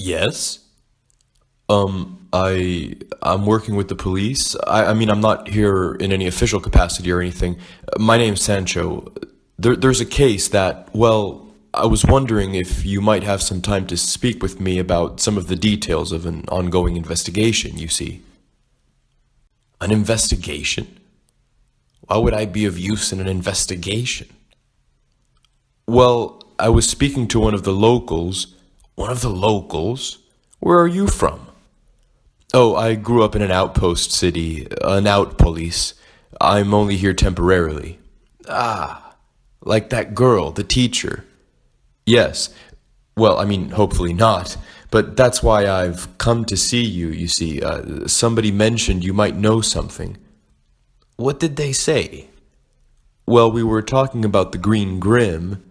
Yes? I'm working with the police. I mean, I'm not here in any official capacity or anything. My name's Sancho. There's a case that, well, I was wondering if you might have some time to speak with me about some of the details of an ongoing investigation, you see. An investigation? Why would I be of use in an investigation? Well, I was speaking to one of the locals. One of the locals? Where are you from? Oh, I grew up in an outpost city, an out police. I'm only here temporarily. Ah, like that girl, the teacher. Yes. Well, I mean, hopefully not. But that's why I've come to see you, you see. Somebody mentioned you might know something. What did they say? Well, we were talking about the Green Grim.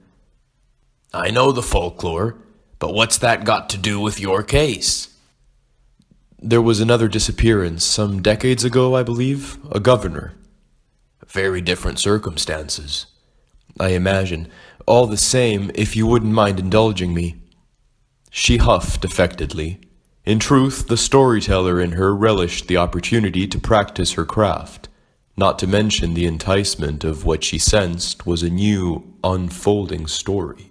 I know the folklore, but what's that got to do with your case? There was another disappearance some decades ago, I believe. A governor. Very different circumstances, I imagine. All the same, if you wouldn't mind indulging me. She huffed affectedly. In truth, the storyteller in her relished the opportunity to practice her craft, not to mention the enticement of what she sensed was a new, unfolding story.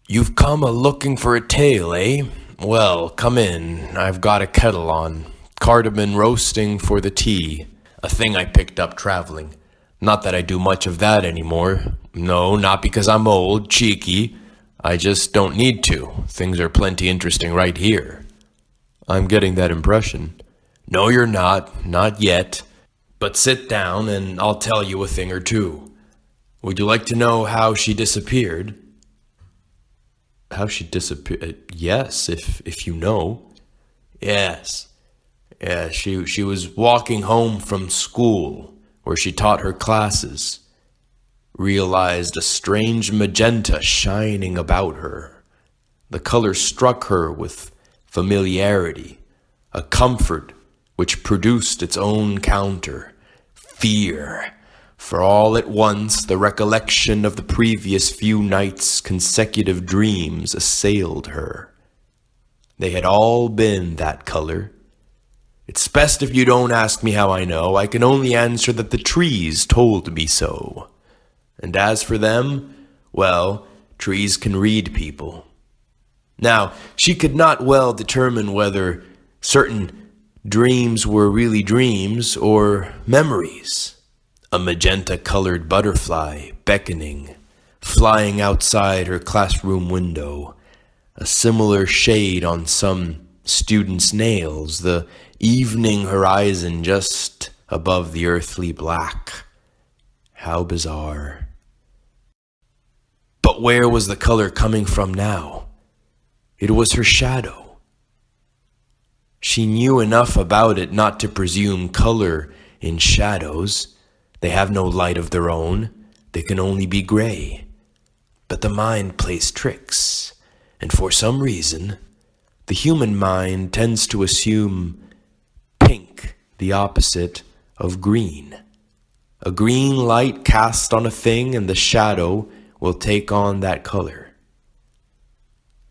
You've come a-looking for a tale, eh? Well, come in. I've got a kettle on. Cardamom roasting for the tea. A thing I picked up traveling. Not that I do much of that anymore. No, not because I'm old, cheeky. I just don't need to. Things are plenty interesting right here. I'm getting that impression. No, you're not. Not yet. But sit down and I'll tell you a thing or two. Would you like to know how she disappeared? How she disappeared? Yes, if you know. Yes. Yeah, she was walking home from school, where she taught her classes. Realized a strange magenta shining about her. The color struck her with familiarity, a comfort which produced its own counter, fear. For all at once the recollection of the previous few nights' consecutive dreams assailed her. They had all been that color. It's best if you don't ask me how I know. I can only answer that the trees told me so. And as for them, well, trees can read people. Now, she could not well determine whether certain dreams were really dreams or memories. A magenta-colored butterfly beckoning, flying outside her classroom window. A similar shade on some student's nails, the evening horizon just above the earthly black. How bizarre. But where was the color coming from now? It was her shadow. She knew enough about it not to presume color in shadows. They have no light of their own. They can only be gray. But the mind plays tricks, and for some reason, the human mind tends to assume pink, the opposite of green. A green light cast on a thing, and the shadow will take on that color.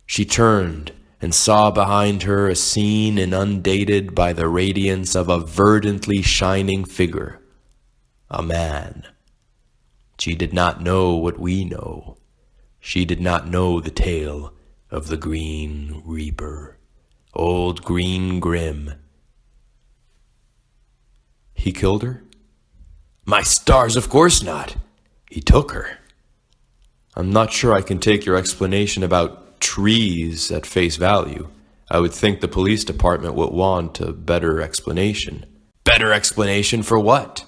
She turned and saw behind her a scene inundated by the radiance of a verdantly shining figure. A man. She did not know what we know. She did not know the tale of the Green Reaper, old Green Grim. He killed her? My stars, of course not. He took her. I'm not sure I can take your explanation about trees at face value. I would think the police department would want a better explanation. Better explanation for what?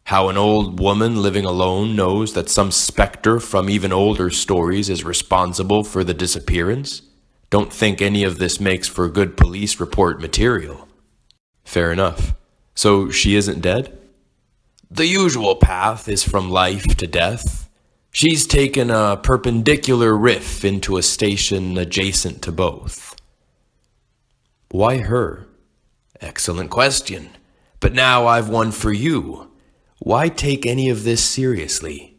How an old woman living alone knows that some specter from even older stories is responsible for the disappearance? Don't think any of this makes for good police report material. Fair enough. So she isn't dead? The usual path is from life to death. She's taken a perpendicular riff into a station adjacent to both. Why her? Excellent question. But now I've one for you. Why take any of this seriously?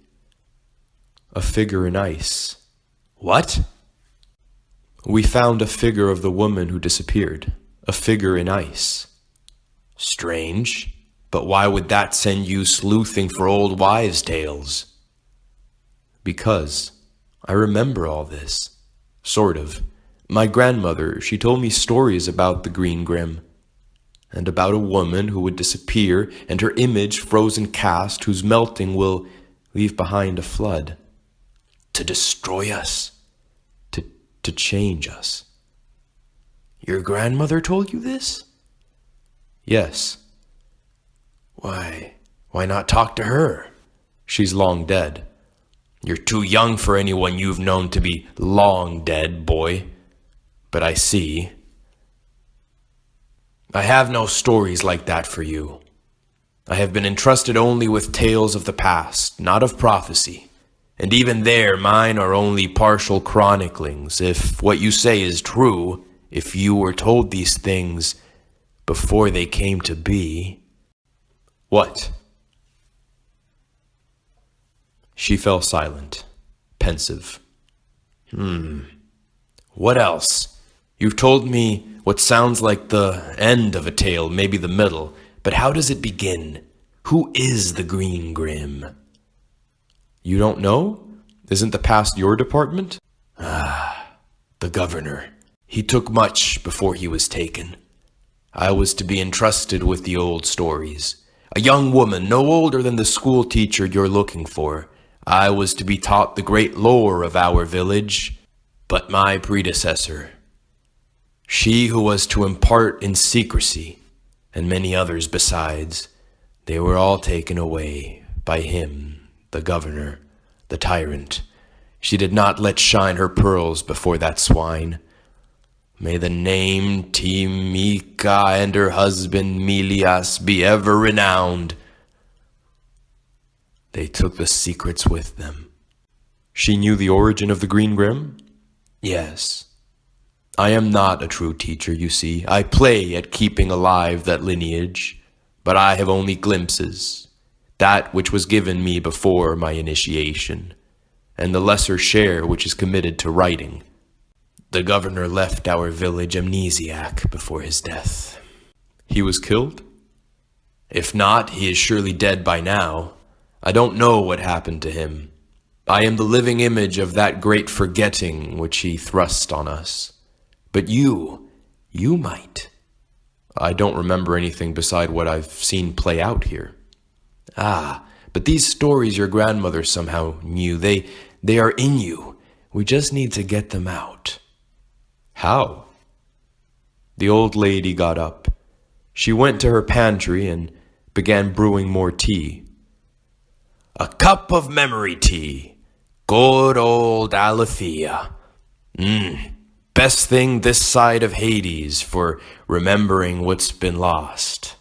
A figure in ice. What? We found a figure of the woman who disappeared, a figure in ice. Strange, but why would that send you sleuthing for old wives' tales? Because I remember all this. Sort of. My grandmother, she told me stories about the Green Grim, and about a woman who would disappear, and her image frozen cast whose melting will leave behind a flood. To destroy us. To change us. Your grandmother told you this? Yes. Why not talk to her? She's long dead. You're too young for anyone you've known to be long dead, boy. But I see. I have no stories like that for you. I have been entrusted only with tales of the past, not of prophecy. And even there, mine are only partial chroniclings. If what you say is true, if you were told these things before they came to be. What? She fell silent, pensive. What else? You've told me what sounds like the end of a tale, maybe the middle, but how does it begin? Who is the Green Grim? You don't know? Isn't the past your department? The governor. He took much before he was taken. I was to be entrusted with the old stories. A young woman, no older than the school teacher you're looking for. I was to be taught the great lore of our village. But my predecessor, she who was to impart in secrecy, and many others besides, they were all taken away by him, the governor, the tyrant. She did not let shine her pearls before that swine. May the name Timika and her husband Milias be ever renowned. They took the secrets with them. She knew the origin of the Green Grim? Yes. I am not a true teacher, you see. I play at keeping alive that lineage, but I have only glimpses, that which was given me before my initiation, and the lesser share which is committed to writing. The governor left our village amnesiac before his death. He was killed? If not, he is surely dead by now. I don't know what happened to him. I am the living image of that great forgetting which he thrust on us. But you might. I don't remember anything beside what I've seen play out here. But these stories your grandmother somehow knew, they are in you. We just need to get them out. How? The old lady got up. She went to her pantry and began brewing more tea. A cup of memory tea. Good old Alethea. Best thing this side of Hades for remembering what's been lost.